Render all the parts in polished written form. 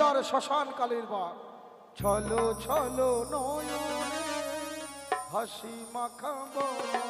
আমার শ্মশান কালীর বা ছলো ছলো নয়নে হাসি মাখা বদনে।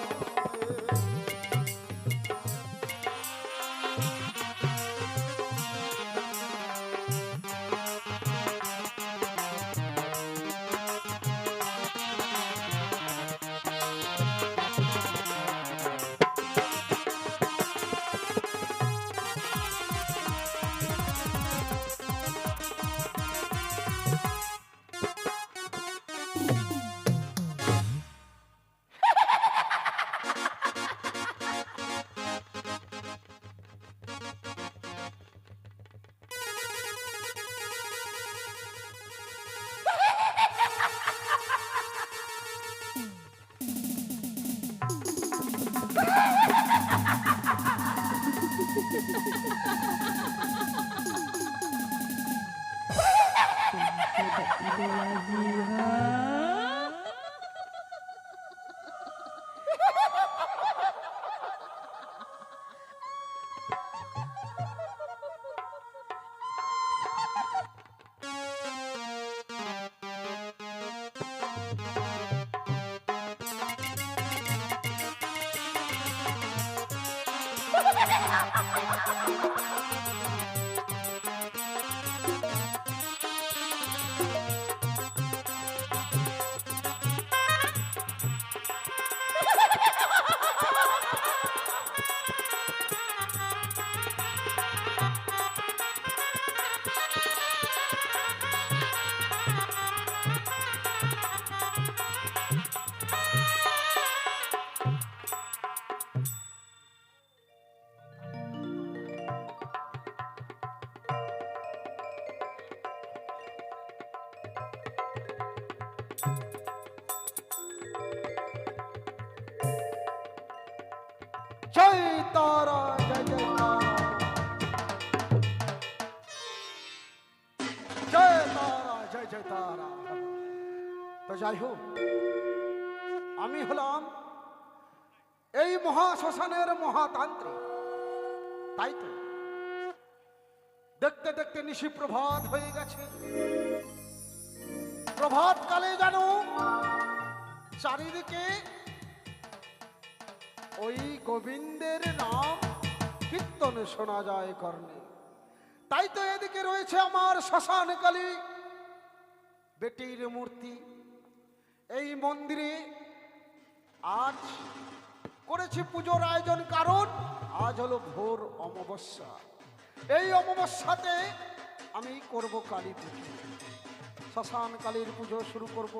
জয় তারা, জয় জয় তারা, জয় তারা, জয় জয় তারা। তো যাই হোক, আমি হলাম এই মহাশ্মশানের মহাতান্ত্রিক। তাই তো দেখতে দেখতে নিশি প্রভাত হয়ে গেছে। প্রভাত কালে জানো চারিদিকে ওই গোবিন্দের নাম কীর্তন শোনা যায় কর্ণে। তাই তো এদিকে রয়েছে আমার শ্মশান কালী বেটির মূর্তি। এই মন্দিরে আজ করেছি পুজোর আয়োজন, কারণ আজ হলো ভোর অমাবস্যা। এই অমাবস্যাতে আমি করব কালী পুজো, শ্মশান কালীর পুজো শুরু করব।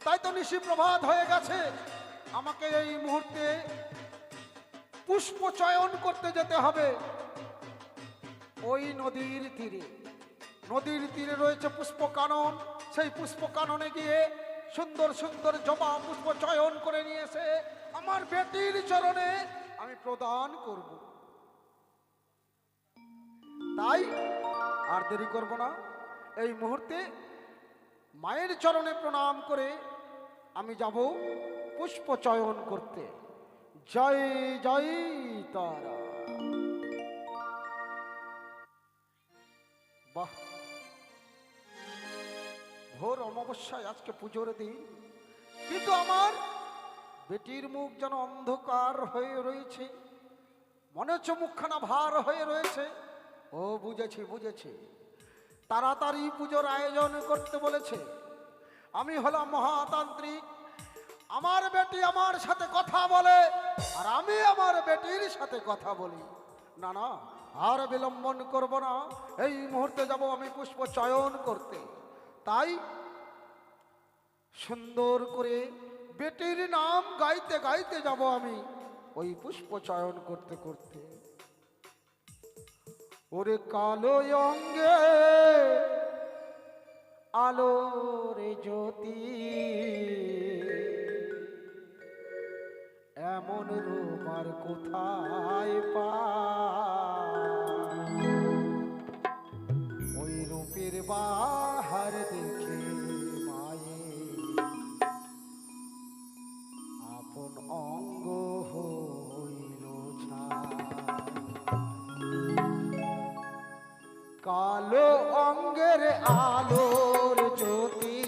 তাই তো নিশি প্রভাত হয়ে গেছে। আমাকে এই মুহূর্তে পুষ্প চয়ন করতে যেতে হবে ওই নদীর তীরে। নদীর তীরে রয়েছে পুষ্প কানন। সেই পুষ্প কাননে গিয়ে সুন্দর সুন্দর জবা পুষ্প চয়ন করে নিয়ে এসে আমার বেটির চরণে আমি প্রদান করব। তাই আর দেরি করব না, এই মুহূর্তে মায়ের চরণে প্রণাম করে আমি যাব পুষ্প চয়ন করতে। জয় জয় তারা। বাহ, ভোর অমাবস্যায় আজকে পুজোর দিন, কিন্তু আমার বেটির মুখ যেন অন্ধকার হয়ে রয়েছে। মনে হচ্ছে মুখখানা ভার হয়ে রয়েছে। ও বুঝেছি বুঝেছি, তাড়াতাড়ি পুজোর আয়োজন করতে বলেছে। আমি হলাম মহাতান্ত্রিক, আমার বেটি আমার সাথে কথা বলে আর আমি আমার বেটির সাথে কথা বলি। না না, আর বিলম্বন করব না, এই মুহূর্তে যাব আমি পুষ্প চয়ন করতে। তাই সুন্দর করে বেটির নাম গাইতে গাইতে যাব আমি ওই পুষ্প চয়ন করতে করতে। ওরে কালো অঙ্গে আলোর জ্যোতি, এমন রূপ আর কোথায় পাই? ওই রূপের বাহার দেখে মায়ে আপন অঙ্গ হইল ছাই। কালো অঙ্গের আলোর জ্যোতি,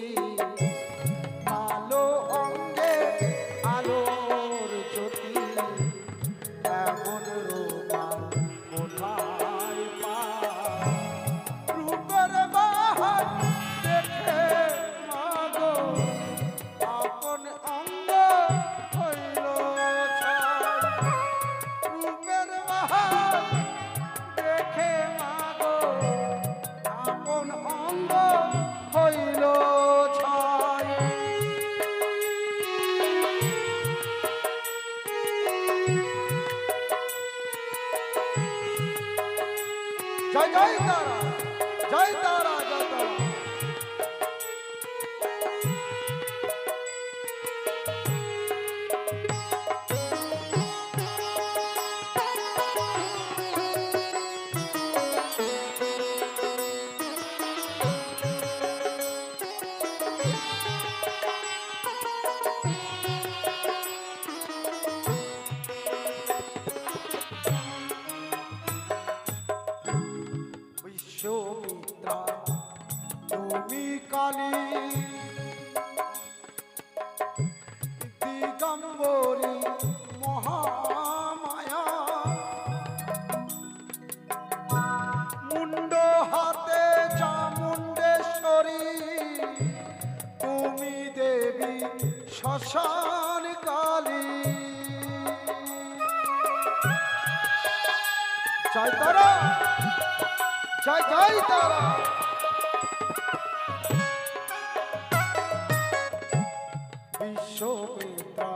কালো অঙ্গে আলোর জ্যোতি, এমন রূপা কোথায় পাই? রূপের বাহার দেখে মাগো আপন অঙ্গ হইল ছাই। রূপের বাহার দেখে মাগো আপন অঙ্গ হইল ছাই। জয় জয় তারা, জয় তারা, জয় তারা। বিশ্বমিত্রা তুমি কালী, দিগম্বরী মহামায়া, মুন্ড হাতে চামুণ্ডেশ্বরী, তুমি দেবী শ্মশান কালী। জয় তারা, জয় জয় তারা। বিশ্বমিত্রা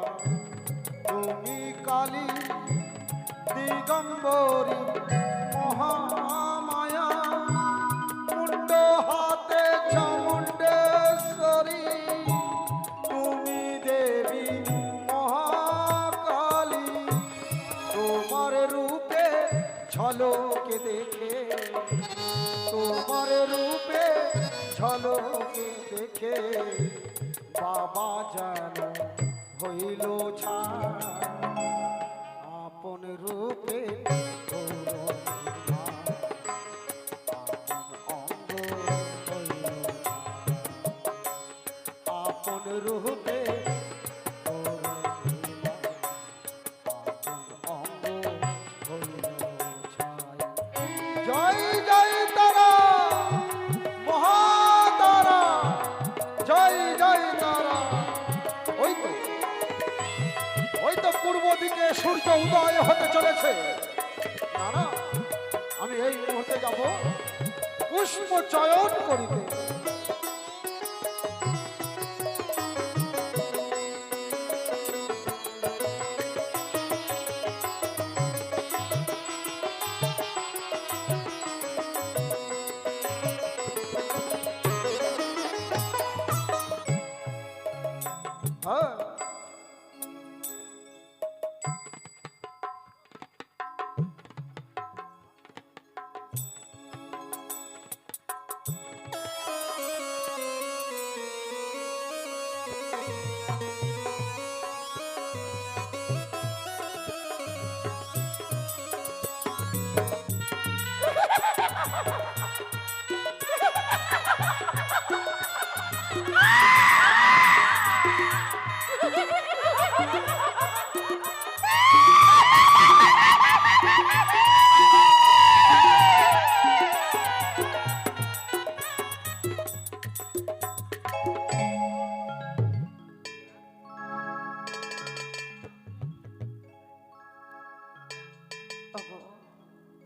তুমি কালী, দিগম্বরী মহামায়া, মুন্ড হাতে চামুণ্ডেশ্বরী, তুমি দেবী মহাকালী। তোমার রূপে ঝলকে দেখে, তোমার রূপে ঝলকে দেখে বাবা যেন হইল ছাই। আপন রূপে আপন রূপে জয় জয় তারা, মহাতারা, জয় জয় তারা। ওই তো পূর্ব দিকে সূর্য উদয় হতে চলেছে। না না, আমি এই মুহূর্তে যাব পুষ্প চয়ন করিতে। হ্যাঁ,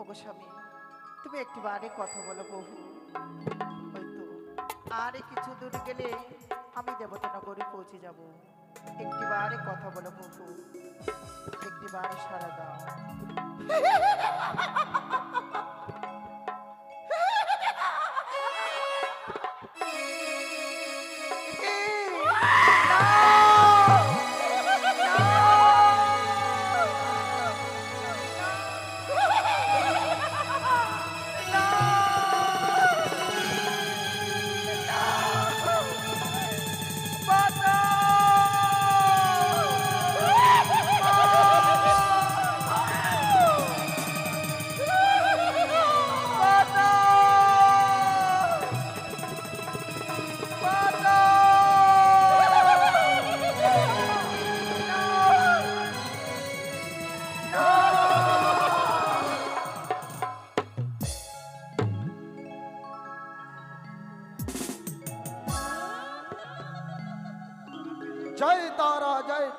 ওগো স্বামী, তুমি একটিবারে কথা বলো প্রভু। হয়তো আর কিছু দূর গেলে আমি দেবতানগরে পৌঁছে যাব। একটিবারে কথা বলো প্রভু, একটিবারে সাড়া দাও।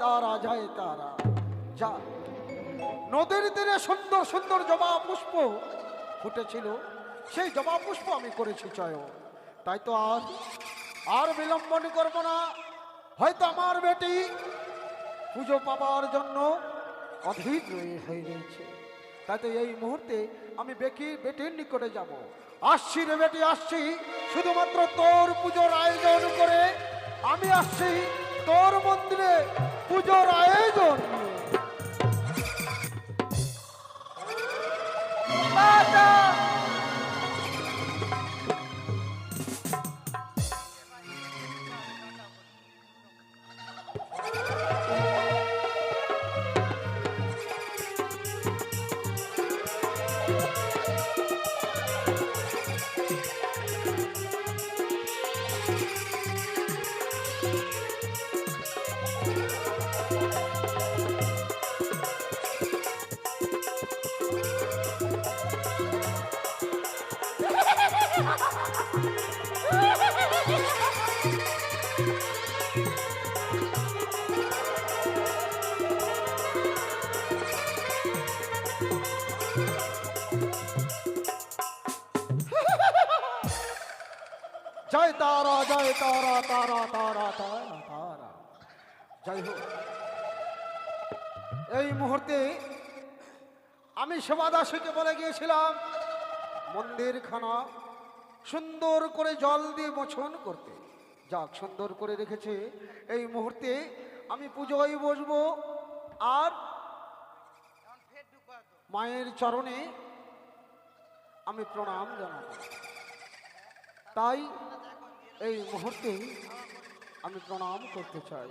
তারা জয় তারা। যা নদীর তীরে সুন্দর সুন্দর জবা পুষ্প ফুটেছিল, সেই জবা পুষ্প আমি করেছি চয়ন। তাই তো আর বিলম্বন করবো না। হয়তো আমার বেটি পুজো পাবার জন্য অধীর হয়ে রয়েছে। তাই তো এই মুহূর্তে আমি বেটির নিকটে যাব। আসছি রে বেটি, আসছি শুধুমাত্র তোর পুজোর আয়োজন করে। আমি আসছি তোর মন্দিরে পুজোর আয়োজন নিয়ে। জয় তারা জয় তারা তারা তারা তারা তারা। যাই হোক, এই মুহূর্তে আমি সেবাদাসীকে বলে গিয়েছিলাম মন্দিরখানা সুন্দর করে জল দিয়ে মোছন করতে। যাক, সুন্দর করে রেখেছে। এই মুহূর্তে আমি পুজোয় বসবো আর মায়ের চরণে আমি প্রণাম জানাবো। তাই এই মুহূর্তে আমি প্রণাম করতে চাই।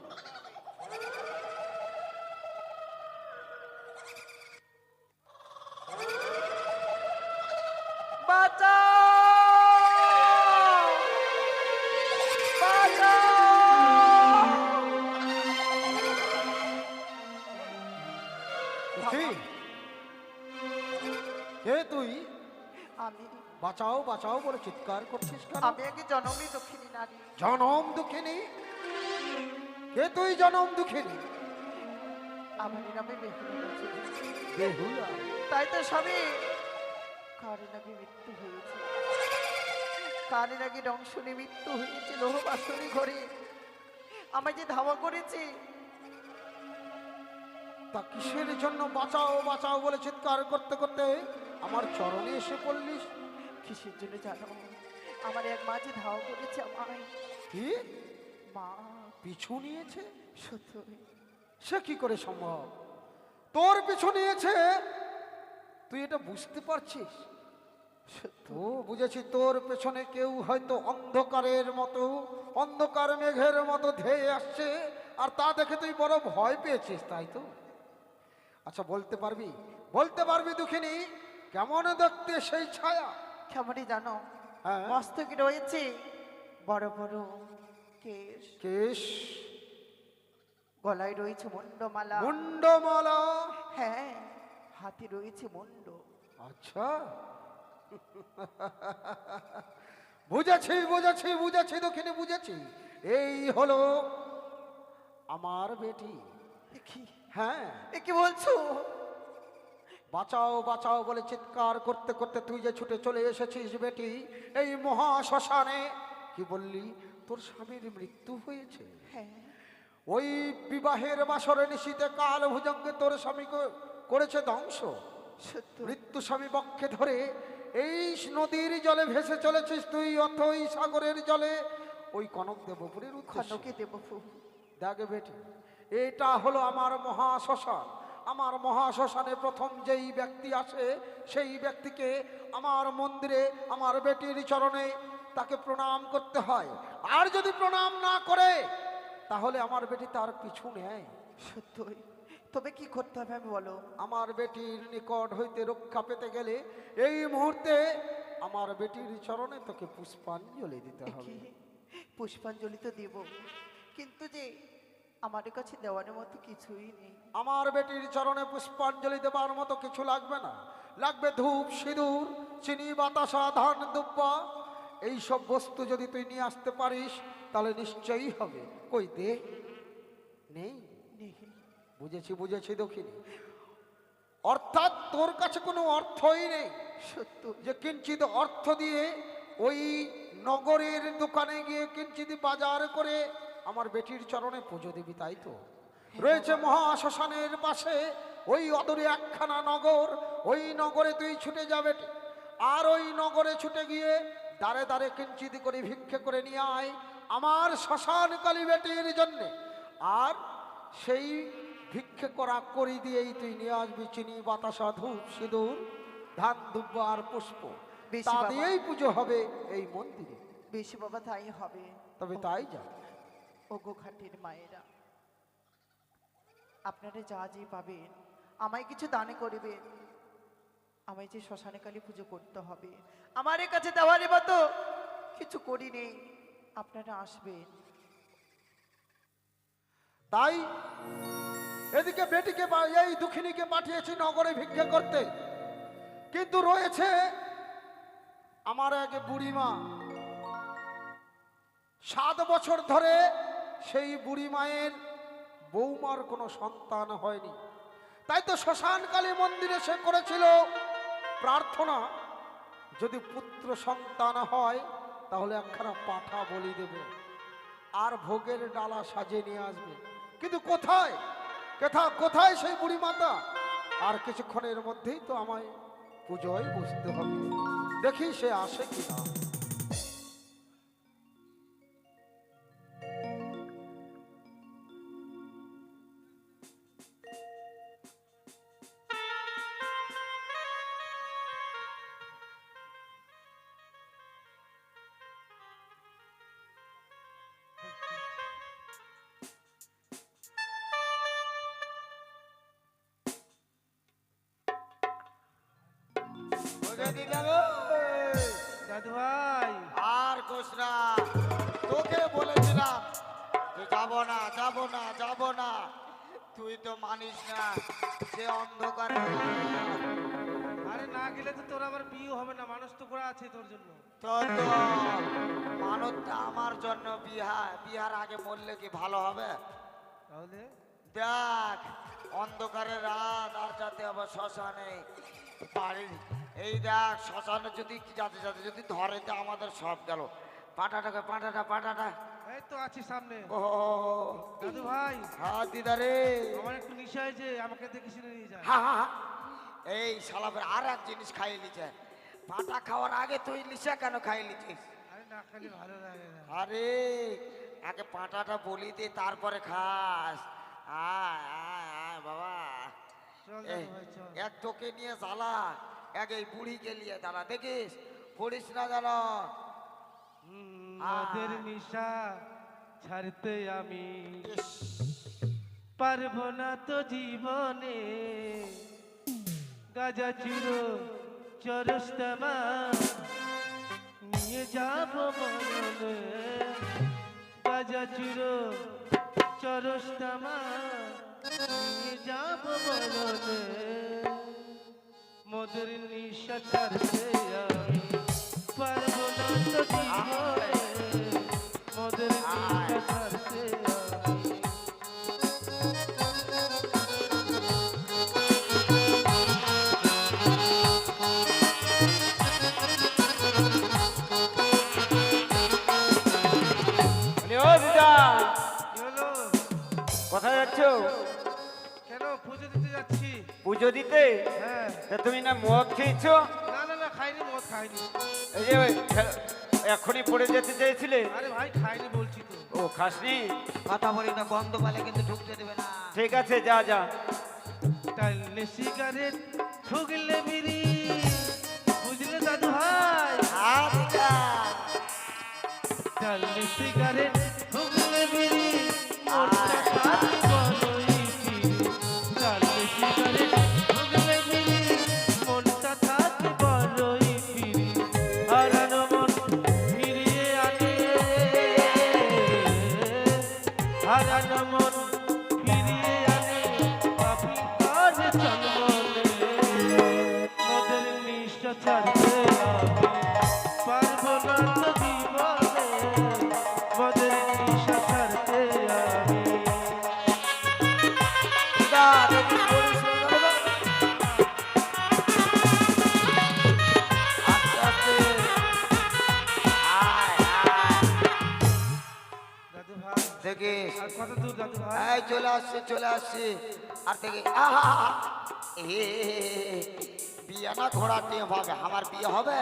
কে তুই? আমি বাঁচাও বাঁচাও বলে চিৎকার করছিস কেন? আমি আগে জনমী দক্ষিণী নারী। জনম দুঃখিনী? কে তুই জনম দুঃখিনী? আমার নামে বেহুলা। বেহুলা? তাই তো স্বামী, কারে নাকি মৃত্যু হয়েছে, কারে নাকি দংশনে মৃত্যু হয়েছে লোহ বাসনী ঘরে। আমায় যে ধাওয়া করেছে, তা কিসের জন্য বাঁচাও বাঁচাও বলে চিৎকার করতে করতে আমার চরণে এসে পড়লিস? কিসের জন্য জানো? আমার এক মা যে ধাওয়া করেছে আমায়। কি মা পিছু নিয়েছে? সত্যি? সে কি করে সম্ভব? তোর পিছু নিয়েছে, তুই এটা বুঝতে পারছিস? তো বুঝেছি, তোর পেছনে কেউ হয়তো অন্ধকারের মতো, অন্ধকার মেঘের মতো ধেয়ে আসছে, আর তা দেখে তুই বড় ভয় পেয়েছিস, তাই তো? আচ্ছা, বলতে পারবি দুঃখিনী, কেমন দেখতে সেই ছায়া? কেমনই জানো? হ্যাঁ। মস্তকে রয়েছে বড় বড় কেশ, কেশ, গলায় রয়েছে মুন্ডমালা। মুন্ডমালা? হ্যাঁ, হাতে রয়েছে মুন্ড। আচ্ছা, বুঝেছি বুঝেছি বুঝেছি দুঃখিনী, বুঝেছি। এই হলো আমার বেটি। কি? হ্যাঁ। এ কি বলছো? বাঁচাও বাঁচাও বলে চিৎকার করতে করতে তুই যে ছুটে চলে এসেছিস বেটি এই মহা শ্মশানে। কি বললি? তোর স্বামীর মৃত্যু হয়েছে? হ্যাঁ। ওই বিবাহের বাসরে নিশীতে কাল ভুজঙ্গে তোর স্বামী করেছে ধ্বংস। সত্য? মৃত্যু স্বামী বক্ষে ধরে এই নদীর জলে ভেসে চলেছিস তুই, অথই সাগরের জলে ওই কনক দেবপুরের উদ্দেশ্যে। কনকে দেবপুর? দেখ বেটি, এটা হলো আমার মহা শ্মশান। আমার মহা শ্মশানে প্রথম যেই ব্যক্তি আসে, সেই ব্যক্তিকে আমার মন্দিরে আমার বেটির চরণে তাকে প্রণাম করতে হয়। আর যদি প্রণাম না করে, তাহলে আমার বেটি তার পিছু নেয়। সত্যই? তবে কি করতে হবে আমি বলো? আমার বেটির নিকট হইতে রক্ষা পেতে গেলে এই মুহূর্তে আমার বেটির চরণে তোকে পুষ্পাঞ্জলি দিতে হবে। পুষ্পাঞ্জলি তো দেব, কিন্তু যে আমার কাছে দেওয়ার মতো কিছুই নেই। আমার বেটির চরণে পুষ্পাঞ্জলি দেবার মতো কিছু লাগবে না। লাগবে ধূপ, সিঁদুর, চিনি, বাতাসা, ধান, দুব্বা। এইসব বস্তু যদি তুই নিয়ে আসতে পারিস তাহলে নিশ্চয়ই হবে। কই দে? নেই? নেই। বুঝেছি বুঝেছি দক্ষিণী, অর্থাৎ তোর কাছে কোনো অর্থই নেই সত্য যে কিঞ্চিত অর্থ দিয়ে ওই নগরের দোকানে গিয়ে কিঞ্চিত বাজার করে আমার বেটির চরণে পুজো দিবি, তাই তো? রয়েছে মহাশ্মশানের পাশে ওই অদূরে একখানা নগর, ওই নগরে তুই ছুটে যাবে, আর ওই নগরে ছুটে গিয়ে দাঁড়ে দাঁড়ে কিঞ্চিত করে ভিক্ষে করে নিয়ে আয় আমার শ্মশান কালী বেটির জন্যে। আর সেই ভিক্ষে করা করি দিয়েই তুই নিয়ে আসবি চিনি, বাতাসা, ধূপ, সিঁদুর, ধান, দুব্বা আর পুষ্প, বেশি তা বাবা। দিয়েই পুজো হবে এই মন্দিরে। বেশি বাবা, তাই হবে। তবে তাই যা। ওগো ঘাটের মায়েরা, আপনারা যা যে পাবেন আমায় কিছু দানে করিবেন। আমায় যে শ্মশানে কালী পুজো করতে হবে, আমার কাছে দেওয়ারই মতো কিছু করি নেই। আপনারা আসবেন। তাই এদিকে বেটিকে এই দুঃখিনীকে পাঠিয়েছি নগরে ভিক্ষে করতে, কিন্তু রয়েছে আমার এক বুড়িমা, 7 বছর ধরে সেই বুড়ি মায়ের বৌমার কোনো সন্তান হয়নি। তাই তো শ্মশান কালী মন্দিরে সে করেছিল প্রার্থনা, যদি পুত্র সন্তান হয় তাহলে একখানা পাঠা বলি দেবে আর ভোগের ডালা সাজিয়ে নিয়ে আসবে। কিন্তু কোথায় কোথায় সেই বুড়ি মাতা? আর কিছুক্ষণের মধ্যেই তো আমায় পুজোয় বসতে হবে, দেখি সে আসে কিনা। দাদু ভাই, আর কোস না, তোকে বলেছিলাম যে যাবো না যাবো না যাবো না, তুই তো মানিস না, সে অন্ধকারে। আরে না গেলে তো তোর আবার বিয়ে হবে না, মানুষ তো করা আছে তোর জন্য। তোর তো মানবটা আমার জন্য বিহার আগে মরলে কি ভালো হবে? তাহলে দেখ অন্ধকারে রাত, আর যাতে আবার শ্মশানে বাড়ির এই দেখ শ্মশানে যদি যাতে যাতে যদি ধরে তো আমাদের সব গেল। পাটাটাকে পাটাটা এই তো আছি সামনে। ও দাদু ভাই, হ্যাঁ দিদারে, আমার একটু নিশা হয়েছে, আমাকে দেখে শুনে নিয়ে যায়। হ্যাঁ এই শালাবের আর এক জিনিস খাইয়ে নিচ্ছে, পাটা খাওয়ার আগে তুই লিসা কেন খাইয়ে নিচ্ছিস? আরে না খেলে ভালো লাগে না। আরে আগে পাটাটা বলি দে তারপরে খাস। আয় আয় আয় বাবা, চল এই, দাদু ভাই চল। এক তোকে নিয়ে জ্বালা, এক এই বুড়িকে নিয়ে জ্বালা, দেখিস পড়িস না যেন। মদের নিশা ছাড়তে আমি ইস, পারবো না তো জীবনে, গাজা চুরো চরস্তমা নিয়ে যাব মরণে, গাজা চুরো চরস্তমা নিয়ে যাব মরণে, মদের নিশা ছাড়তে আমি পারবো না তো জীবনে, মদের নিশা ছাড়তে আমি। ও দিদা, কি হলো? কোথায় যাচ্ছ? কেন পুজো দিতে যাচ্ছি? পুজো দিতে? হ্যাঁ। তা তুমি না মদ খেয়েছো? না না না, খাইনি, মদ খাইনি। এই যে এখনই পড়ে যেতে চেয়েছিলে। আরে ভাই খাইনি বলছি তো। ও খাসনি? কথা বলি না, গন্ধ পালে কিন্তু ঢুকতে দেবে না। ঠিক আছে, যা যা। টাইলে সিগারেট ঠুকলে বিড়ি, বুঝলে দাদু ভাই? হ্যাঁ দিদা, টাইলে সিগারেট ঠুকলে বিড়ি, মনটা থাকে বড়ই ফিরি। টাইলে সিগারেট ঠুকলে বিড়ি, মনটা থাকে বড়ই ফিরি। হারানো মন ফিরিয়ে আনে, হারানো মন ফিরিয়ে আনে, পাপি কাজ চলমনে, মদের নিশা ছাড়তে আমি পারবো না তো জীবনে, মদের নিশা ছাড়তে আমি। কত দূর দাদু ভাই? এই চলে আসছে আর থেকে বিয়ে না ঘোড়া টেম হবে, আমার বিয়ে হবে।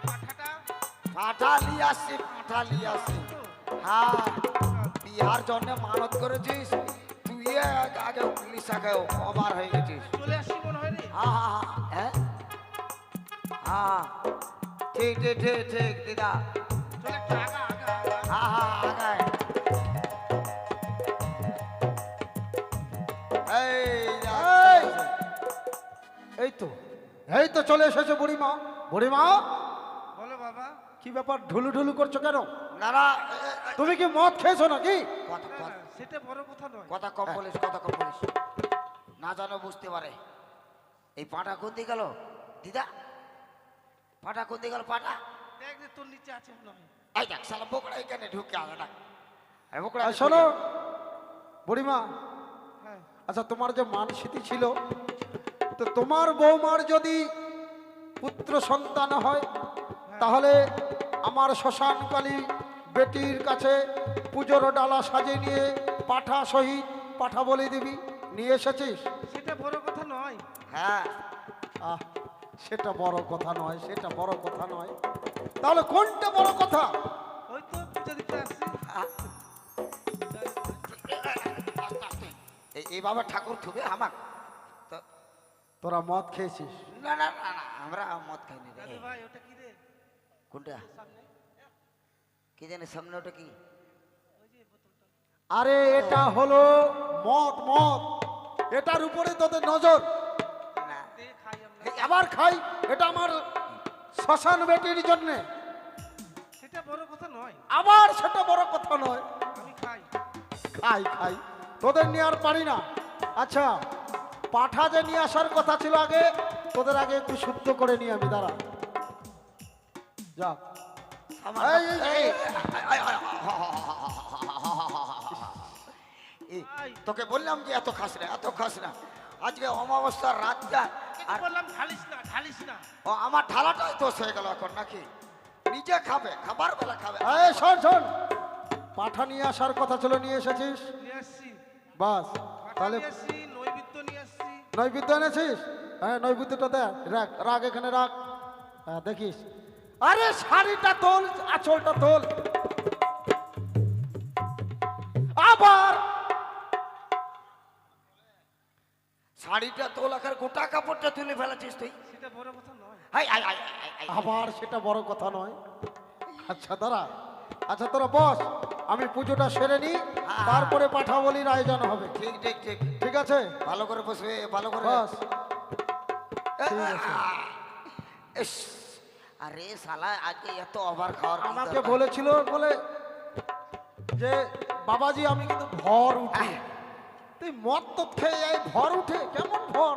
পাঠাটা পাঠা নিয়ে আসছি, হ্যাঁ বিহার জন্য মানত করেছিস তুই, আগে পুলিশ আগে কভার হয়ে গেছিস। চলে আসছি মনে হয় রে। হ্যাঁ ঠিক দিদা, চলে একটু আগা আগায় এই তো চলে এসেছে বুড়িমা। বুড়িমা, বলো বাবা। কি ব্যাপার ঢুলু ঢুলু করছো কেন? না তুমি কি মদ খেয়েছো নাকি? সেটা বড় কথা নয়। কথা কম বলিস, না জানো বুঝতে পারে। এই পাটা কোন দিকে গেল দিদা? পাটা কোন দিকে গেল? পাটা দেখ যে তোর নিচে আছে মনে হয়। এই দেখ শালা বোকড়া এখানে ঢুকে আগে না। আর শোনো বুড়িমা, হ্যাঁ আচ্ছা তোমার যে মান স্মৃতি ছিল, তো তোমার বৌমার যদি পুত্র সন্তান হয় তাহলে আমার শ্মশানকালী বেটির কাছে পুজোর ডালা সাজিয়ে নিয়ে পাঠা সহিত পাঠা বলে দিবি। নিয়ে এসেছিস? সেটা বড় কথা নয়। হ্যাঁ সেটা বড় কথা নয়, তাহলে কোনটা বড় কথা? ওই তো পূজা দিতে আসছি। এইভাবে ঠাকুর থুবে আমার তো। তোরা মদ খেয়েছিস? না আমরা মদ খাইনি রে। দাদু ভাই ওটা কি রে? কোনটা কি জানি সামনে ওটা কি? আরে এটা হলো মদ, এটার উপরে তোদের নজর। না দে খাই আমরা। আবার খাই, এটা আমার শ্মশান বেটির জন্য। সেটা বড় কথা নয়। আবার সেটা বড় কথা নয়। আমি খাই। খাই তোদের নিয়ে আর পারি না। আচ্ছা পাঠা যে নিয়ে আসার কথা ছিল আগে, তোদের আগে একটু শুদ্ধ করে নিয়ে আমি দাঁড়া যা। তোকে বললাম যে এত খাস না, আজকে অমাবস্যার রাতটা। আর বললাম ঢালিস না। ও আমার ঢালাটাই দোষ হয়ে গেল এখন নাকি? নিজে খাবে, খাবার বেলা খাবে। শোন, পাঠা নিয়ে আসার কথা ছিল, নিয়ে এসেছিস? নিয়ে আসছি। বাস তাহলে তাহলে নিয়ে আসছি, নৈবেদ্য নিয়ে আসছি। নৈবেদ্য এনেছিস? হ্যাঁ নৈবেদ্যটা দে, রাখ এখানে রাখ। হ্যাঁ দেখিস। আরে শাড়িটা তোল, আঁচলটা তোল। আবার শাড়িটা তোল, আকার গোটা কাপড়টা তুলে ফেলেছিস তুই। সেটা বড় কথা নয়। আবার সেটা বড় কথা নয়। আচ্ছা দাঁড়া, আচ্ছা তোরা বস, আমি পুজোটা সেরে নিই, তারপরে পাঠা বলির আয়োজন হবে। ঠিক ঠিক আছে? ভালো করে বসবে, ভালো করে বস। ইস, আরে শালা আজকে এত ওভার খাওয়ার কি আমাকে দরকার? বলেছিল বলে যে বাবাজি আমি কিন্তু ভর উঠি। তুই মদ তো খেয়ে যাই, ভর উঠে কেমন ভর?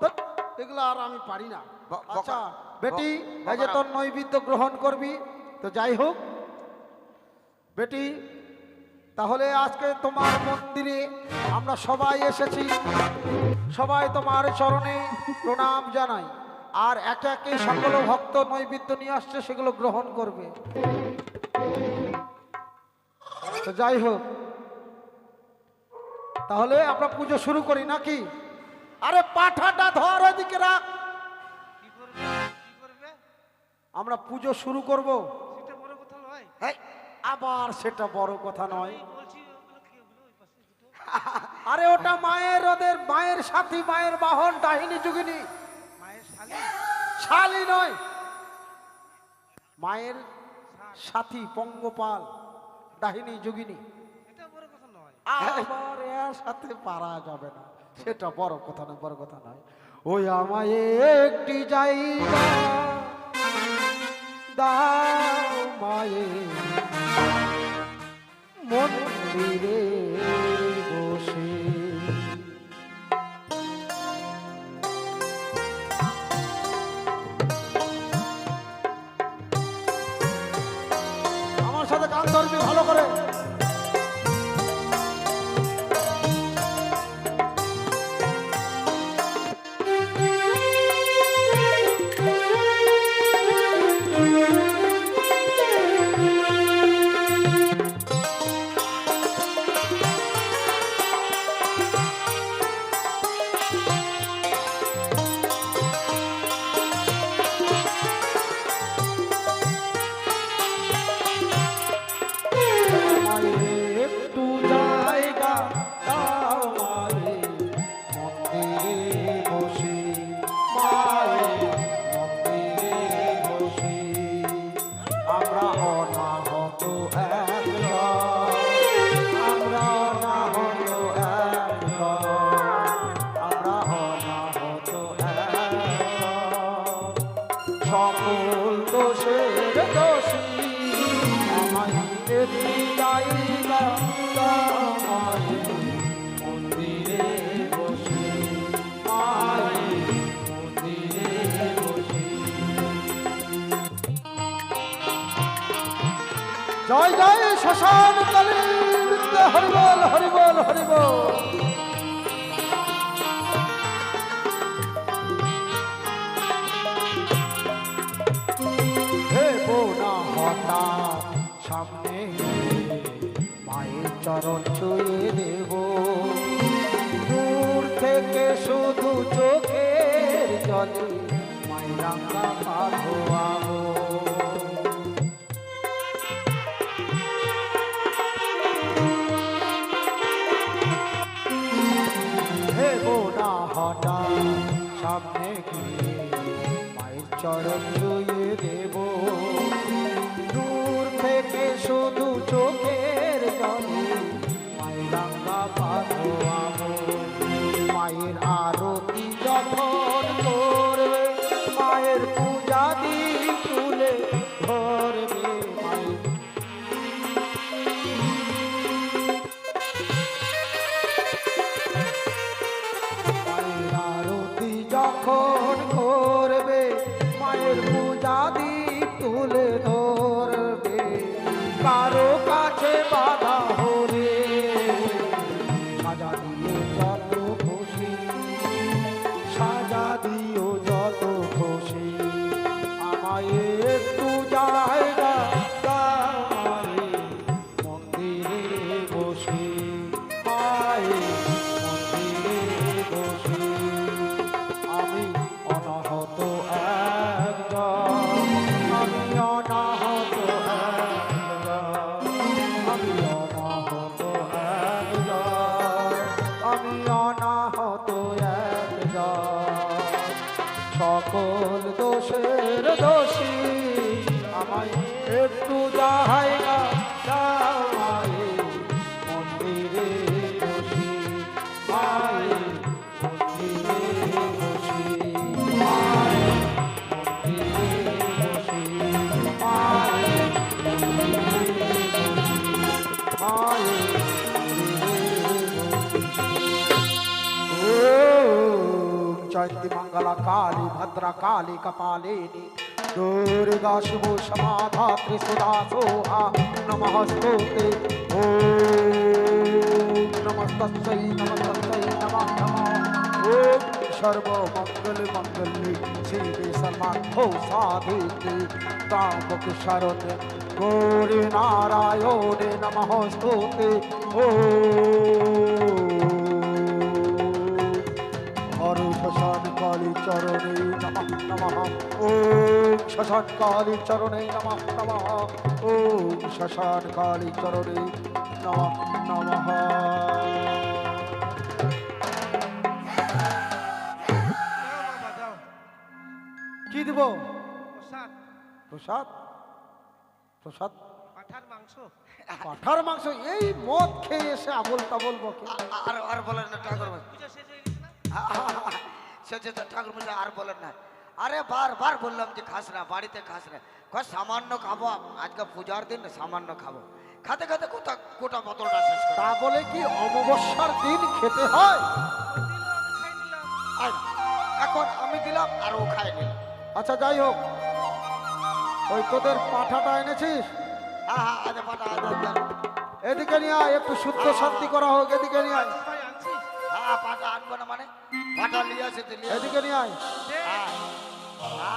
ধ্যাৎ, এগুলো আর আমি পারি না। আচ্ছা বেটি, এই যে তোর নৈবেদ্য গ্রহণ করবি, তো যাই হোক বেটি, তাহলে আজকে তোমার মন্দিরে আমরা সবাই এসেছি, সবাই তোমার চরণে প্রণাম জানাই। আর একে একে সকল ভক্ত নৈবেদ্য নিয়ে আসছে, সেগুলো গ্রহণ করবে। তো যাই হোক, তাহলে আমরা পুজো শুরু করি নাকি? আরে পাঠাটা ধর, ওইদিকে রাখ। কি করবে? আমরা পুজো শুরু করব। সেটা বড় কথা নয়। আবার সেটা বড় কথা নয়। আমি বলছি ওগুলো কি হলো ওই পাশে দুটো? আরে ওটা ওদের মায়ের সাথী, মায়ের বাহন, ডাহিনী যুগিনী। মায়ের শালি? শালি নয়, মায়ের সাথী, পঙ্গপাল, ডাহিনী যুগিনী। এটা বড় কথা নয়। আবার এর সাথে পারা যাবে না, সেটা বড় কথা নয়। ওই আমায় একটি জায়গা দাও মায়ের মন্দিরে বসে। আমার সাথে গান ধরবি ভালো করে। সকল দোষের দোষী আমায় একটি জায়গা দাও মন্দিরে বসে মায়ের মন্দিরে বসে। জয় জয় শ্মশান কালী বিদ্যা হরিবল হরিবল হরিবল। হঠাৎ সামনে মায়ের চরণ ছুঁয়ে দেব দূর থেকে শুধু চোখের জলে মায়ের রাঙা পা ধোয়াবো। ভেবো না হঠাৎ সামনে গিয়ে মায়ের চরণ ছুঁয়ে দেব দূর থেকে শুধু চোখের জলে মায়ের রাঙা পা ধোয়াবো। মায়ের আরতি যখন করবে মায়ের পূজা দিক তুলে ধরবে মায়ের আরতি যখন করবে মায়ের পূজা দিক তুলে ধরবে কারো কাছে বাধা হলে সাজা দিও যত খুশি সাজা দিও যত খুশি আমায় একটু জায়গা দাও মায়ের মন্দিরে বসে মায়ের মন্দিরে বসে। আমি অনাহত একজন আমি অনাহত একজন আমি অনাহত একজন আমি অনাহত একজন সকল দোষের দোষী আমায় একটু জায়গা দাও মায়ের মন্দিরে বসি মায়ের মন্দিরে বসি মায়ের মন্দিরে বসি মায়ের মন্দিরে বসি মায়ের ओम जयंती मंगला काली भद्रा काली कपालिनी दुर्गा शुभ समाधात्री सुधा सोहा नमस्ते ओम नमस्तस्यै नमस्तस्यै नमः नमः ओम सर्व मंगल मंगल्ये शिवे सर्वार्थो साधिके त्र्यंबके शरण्ये गौरी नारायणे नमस्ते ओम हर शशान काली चरणे नमः नमः ओम शशान काली चरणे नमः नमः ओम शशान काली चरणे नमः नमः। যাও বাবা যাও কি দিব প্রসাদ প্রসাদ প্রসাদ পাঠার মাংস পাঠার মাংস এই মদ খেয়ে এসে আবল তাবল বকে আর বলেন না ঠাকুর পূজা শেষ হয়ে গেছে না সে ঠাকুর মশাই আর বলেন না। আরে বারবার বললাম যে খাস না বাড়িতে খাস না কয় সামান্য খাবো আজকে পূজার দিন না সামান্য খাবো খাতে খাতে গোটা বোতলটা শেষ করে তা বলে কি অমাবস্যার দিন খেতে হয়? দিলো আমি খাই নিলাম আয় না, এখন আমি দিলাম আর ও খায় নিল। আচ্ছা যাই হোক ওই তোদের পাঠাটা এনেছিস হ্যাঁ আজ পাটা এদিকে নিয়ে আয় একটু শুদ্ধ শান্তি করা হোক এদিকে নিয়ে আয় ভাই আনছিস হ্যাঁ পাটা আনবো না মানে পাটা নিয়ে আসে তো নিয়ে আসে। এদিকে নিয়ে আয় দে আয়,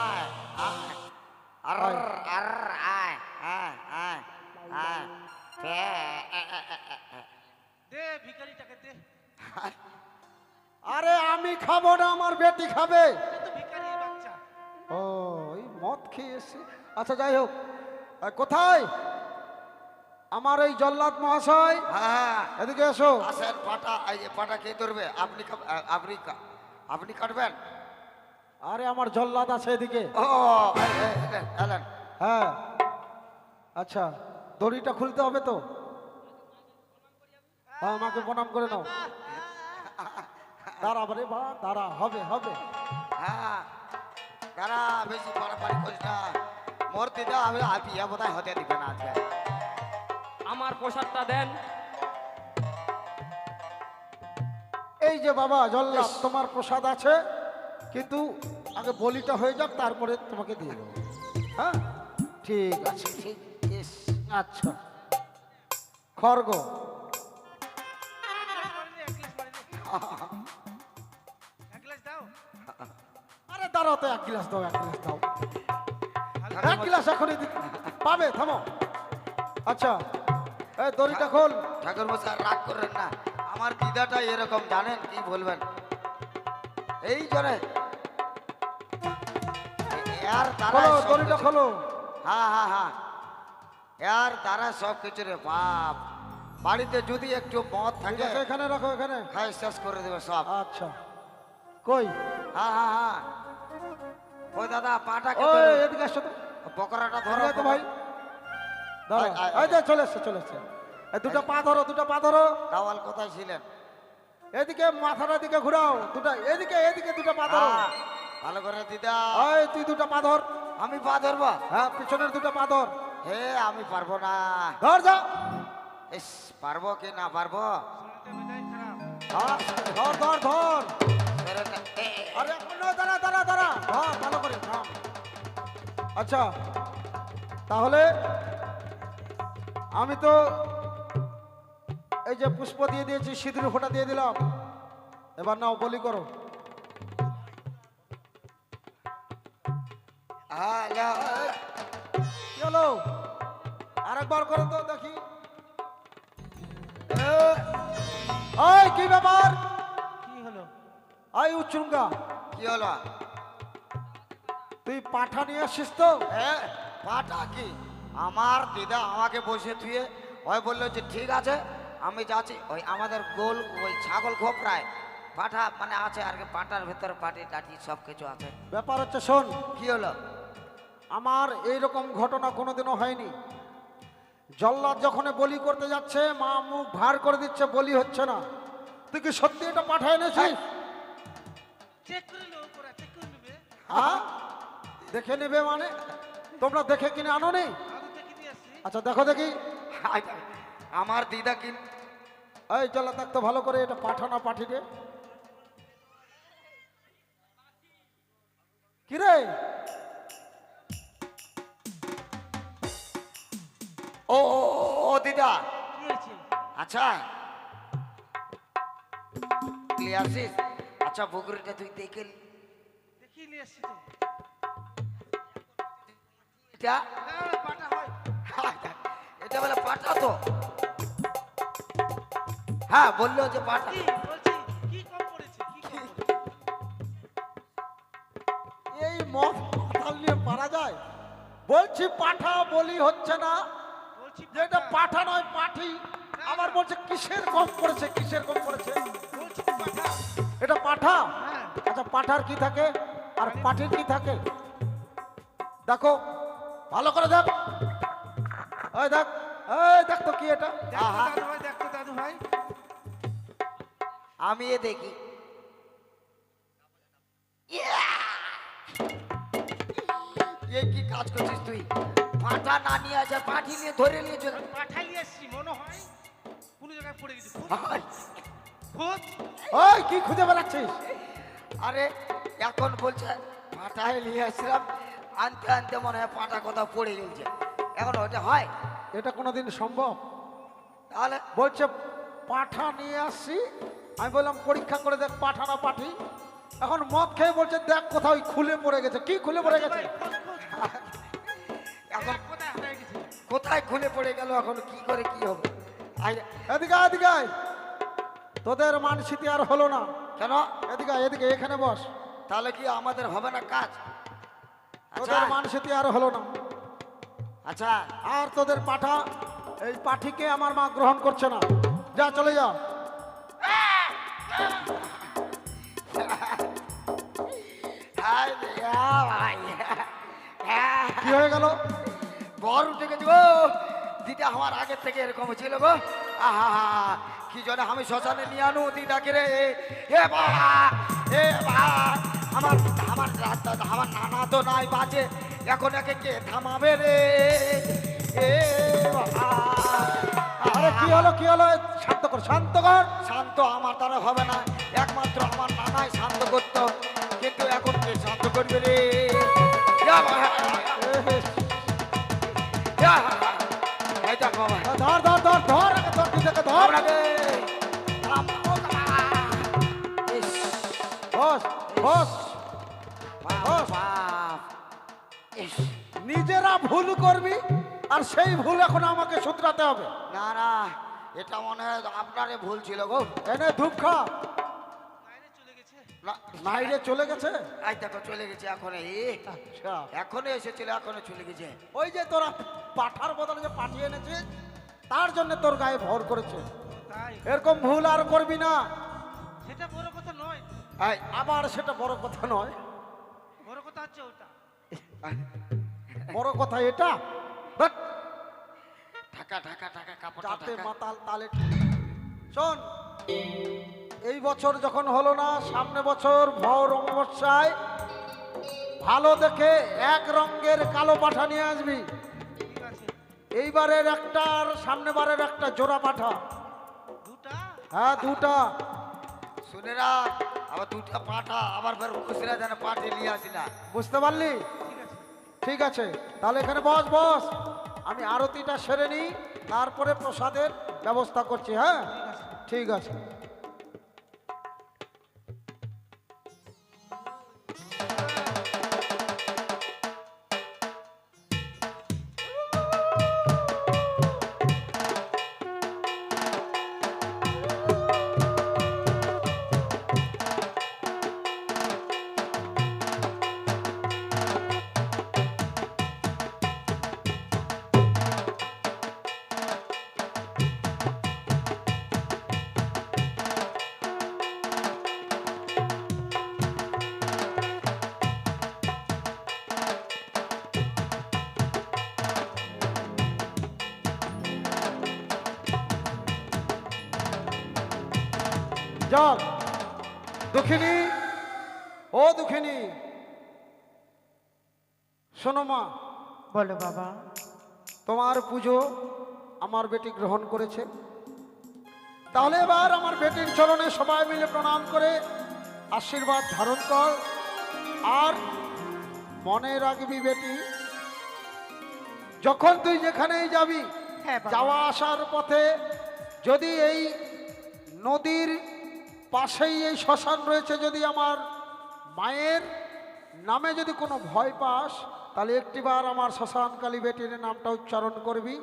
আয়, আয়। আর আয়। আর আয় আয় আয় আয় ফে, দে ভিখারিটাকে দে আরে আমি খাবো না আমার বেটি খাবে। এটা তো ভিখারির বাচ্চা ও এই মদ খেয়ে এসে আচ্ছা যাই হোক কোথায় আমার এই জল্লাদ মহাশয় হ্যাঁ এদিকে এসো। আসেন পাটা এই যে পাটা কে ধরবে আপনি কাটবেন। আরে আমার জল্লাদ আছে এদিকে। ও এলেন হ্যাঁ আচ্ছা দড়িটা খুলতে হবে তো হ্যাঁ আমাকে প্রণাম করে নাও। দাঁড়া রে বা দাঁড়া হবে হবে হ্যাঁ তারা বেশি পাড়াপাড়ি করিস না। মোর দিদা আমি বিয়ে বোধহয় হতে দিবে না আজকে। আমার প্রসাদটা দেন। এই যে বাবা জল্লাদ, তোমার প্রসাদ আছে, কিন্তু আগে বলিটা হয়ে যাক, তারপরে তোমাকে দিয়ে দেবো। হ্যাঁ ঠিক আছে। ঠিক ইস, আচ্ছা খড়গ, এক গ্লাস দাও। আরে দাঁড়াও তো, এক গ্লাস দাও, এক গ্লাস দাও, এক গ্লাস এখনই পাবে, থামো। আচ্ছা এই দড়িটা খোল। ঠাকুর মশাই রাগ করেন না, আমার দিদাটা এরকম, জানেন কি বলবেন, এই জন্য यार তারা খোলো সব দড়িটা কিছু- খোলো। হ্যাঁ হ্যাঁ হ্যাঁ यार তারা সব কিছু রে বাপ, বাড়িতে যদি একটু মদ ঠিক থাকে আছে, এখানে রাখো, এখানে। খাই শেষ করে দেবে সব। আচ্ছা কই? হ্যাঁ হ্যাঁ হ্যাঁ ওই দাদা পাটাকে ওই ধরো, এদিকে আসো তো, পকোড়াটা ধরো ধরো তো ভাই, দাঁড়াও। আয়, আয়, এই যে চলে এসছে, চলে এসছে। এই দুটো পা ধরো, দুটো পা ধরো, দাওয়াল কোথায় ছিলেন? এদিকে মাথাটা দিকে ঘুরাও, দুটো এদিকে, এদিকে দুটো পা ধরো। হ্যাঁ, ভালো করে দিদা। ওই তুই দুটো পা ধর। আমি পা ধরবো? হ্যাঁ পিছনের দুটো পা ধর, হে আমি পারবো না। ধর যা। ইস, পারবো কি না পারবো? শরীরটা বেজায় খারাপ। হ্যাঁ, ধর ধর ধর। ধরে না- আরে এখন নয়, দাঁড়া দাঁড়া দাঁড়া, ধর ভালো করে থাম। আচ্ছা তাহলে আমি তো এই যে পুষ্প দিয়ে দিয়েছি, সিঁদুর ফোঁটা দিয়ে দিলাম, এবার নাও বলি করো। হ্যাঁ, যাও। কি হলো? আরেকবার করো তো দেখি। ওই কি ব্যাপার? কি হলো? ওই উচ্চুঙ্গা, কি হলো? তুই পাঠা নিয়ে আসিস তো? হ্যাঁ, পাটা কি? আমার দিদা আমাকে বসে থুয়ে ওই বললো যে ঠিক আছে আমি যাচ্ছি, ওই আমাদের গোল ওই ছাগল খোপড়ায় পাঠা মানে আছে আর কি, পাটার ভেতরে পাটি টাটি সব কিছু আছে। ব্যাপার হচ্ছে শোন, কি হলো? আমার এইরকম ঘটনা কোনোদিনও হয়নি। জল্লাদ যখন বলি করতে যাচ্ছে, মা মুখ ভার করে দিচ্ছে, বলি হচ্ছে না। তুই কি সত্যি এটা পাঠায় এনেছিস? চেক করে লো, ওরা চেক করে নেবে। হ্যাঁ দেখে নেবে মানে? তোমরা দেখে কিনে আনো নি? আমি দেখে দিয়ে আসছি। আচ্ছা দেখো দেখি। আমার দিদা কি এই জল্লাদ দেখ তো ভালো করে, এটা পাঠা না পাঠি রে? কি রে? ও ও ও, ও দিদা, কি হয়েছে? আচ্ছা আসিস, আচ্ছা বগুড়িটা তুই দেখে দেখিয়ে নিয়ে আসছি তো। এটা হ্যাঁ, পাটা হয়। এটা বলে পাটা তো, হ্যাঁ বললো যে পাটা। কি বলছি? কি কম পড়েছে? কি কম পড়েছে? এই মদ মাতাল নিয়ে পারা যায়? বলছি পাঠা, বলি হচ্ছে না। বলছি যে এটা পাঠা নয় পাঠি, আবার বলছে কিসের কম পড়েছে, কিসের কম পড়েছে? বলছি পাটা। এটা পাঠা? হ্যাঁ। আচ্ছা পাঠার কি থাকে আর পাঠির কি থাকে? দেখো ভালো করে দেখ, এই দেখ, এই দেখ তো কি এটা? দেখো দাদু ভাই, দেখো দাদু ভাই। আমি এ দেখি, এ কি কাজ করছিস তুই? পাটা না নিয়ে আসে পাঠি নিয়ে ধরে নিয়ে চলে। পাঠা নিয়ে আসছি, মনে হয় কোনো জায়গায় পড়ে গেছে। হায়, খোঁজ। ওই কি খুঁজে বেড়াচ্ছিস? আরে এখন বলছে পাটায় নিয়ে আসছিলাম, আনতে আনতে মনে হয় পাটা কোথাও পড়ে গেছে। এখন ওটা হয় এটা কোনোদিন সম্ভব? তাহলে? বলছে পাঠা নিয়ে আসছি, আমি বললাম পরীক্ষা করে দেখ পাঠা না পাঠি। এখন মদ খেয়ে বলছে দেখ কোথাও খুলে পড়ে গেছে। কি খুলে পড়ে গেছে? খোঁজ, খোঁজ। এখন কোথায় হারাই গেছে? কোথায় খুলে পড়ে গেল, এখন কি করে কি হবে? আয়, এদিকে আয়, এদিকে আয়। তোদের মানসিতি আর হলো না। কেন? এদিকে আয়, এদিকে, এখানে বস। তাহলে কি আমাদের হবে না কাজ? আচ্ছা তোদের মানসিতি আর হলো না। আচ্ছা আর তোদের পাঠা, এই পাঠিকে আমার মা গ্রহণ করছে না। যা চলে যা। হায় দেয়া ভাই। কি হয়ে গেল? বর উঠে গেছে গো, দিদা আমার আগের থেকে এরকম ছিল গো। আহা, কি জন্য আমি শ্মশানে নিয়ে আনু দিদাকে রে। এ বাবা, এ বাবা, আমার আমার রাত আমার নানা তো নাই বাজে, এখন একে কে থামাবে রে? এ বাবা। আরে কি হলো কি হলো? শান্ত কর শান্ত কর। শান্ত আমার দ্বারা হবে না, একমাত্র আমার নানাই শান্ত করতো, কিন্তু এখন কে শান্ত করবে রে? এই দেখ বাবা, ধর ধর ধর ধর আগে ধর, তুই দেখে ধর। বস বস। নিজেরা ভুল করবি আর সেই ভুল এখন আমাকে শুধরাতে হবে। না না, এটা মনে হয় আপনারে ভুল ছিল গো। এনে ধূপ খা। বাইরে চলে গেছে। বাইরে চলে গেছে। এই দেখো চলে গেছে এখন, আচ্ছা, এখনই এসেছিল, এখনই চলে গেছে। ওই যে তোরা পাঠার বদলে যে পাঠিয়ে এনেছিস তার জন্য তোর গায়ে ভর করেছে। তাই এরকম ভুল আর করবি না। সেটা বড় কথা নয়, এই, আবার সেটা বড় কথা নয়, বড় কথা হচ্ছে ওটা। বড় কথা এটা। ধ্যাৎ, ঢাকা ঢাকা ঢাকা কাপড় যাতে মাতাল তালে। শোন, এই বছর যখন হলো না, সামনে বছর ভর অমাবস্যায় ভালো দেখে এক রঙের কালো পাঠা নিয়ে আসবি। ঠিক আছে, এইবারের একটা আর সামনে বারের একটা জোড়া পাঠা। দুটা। হ্যাঁ, দুটা। শুনে রাখ, আবার দুটা পাঠা, আবার ফের খুশিরা যেন পাঠিয়ে নিয়ে আসি না। বুঝতে পারলি? ঠিক আছে, ঠিক আছে, তাহলে এখানে বস বস, আমি আরতিটা সেরে নিই, তারপরে প্রসাদের ব্যবস্থা করছি। হ্যাঁ, ঠিক আছে। যাক, দুঃখিনী, ও দুঃখিনী, শোনো মা, বলো বাবা। তোমার পুজো আমার বেটি গ্রহণ করেছে, তাহলে এবার আমার বেটির চরণে সবাই মিলে প্রণাম করে আশীর্বাদ ধারণ কর। আর মনে রাখবি বেটি, যখন তুই যেখানেই যাবি, হ্যাঁ বাবা। যাওয়া আসার পথে যদি এই নদীর পাশেই এই শ্মশান রয়েছে, যদি আমার মায়ের নামে যদি কোনো ভয় পাস, তাহলে একটিবার আমার শ্মশানকালী বেটির নামটা উচ্চারণ করবি।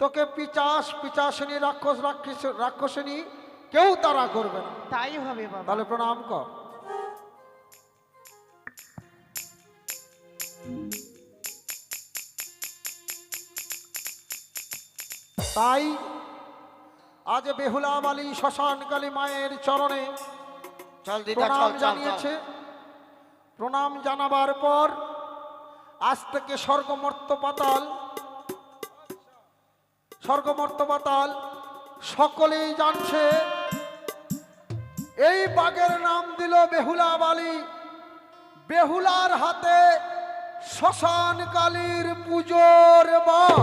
তোকে পিচাস পিচাসিনী রাক্ষস রাক্ষসিনী কেউ তারা করবে না। তাই হবে বাবা। তাহলে প্রণাম কর। তাই আজ বেহুলা বালি শ্মশানকালী মায়ের চরণে চল দিদা, প্রণাম চল চল চল। জানিয়েছে। প্রণাম জানাবার পর আজ থেকে স্বর্গমর্ত পাতাল সকলেই জানছে এই বাঘের নাম দিল বেহুলা বালি। বেহুলার হাতে শ্মশানকালীর পুজোর বাঘ।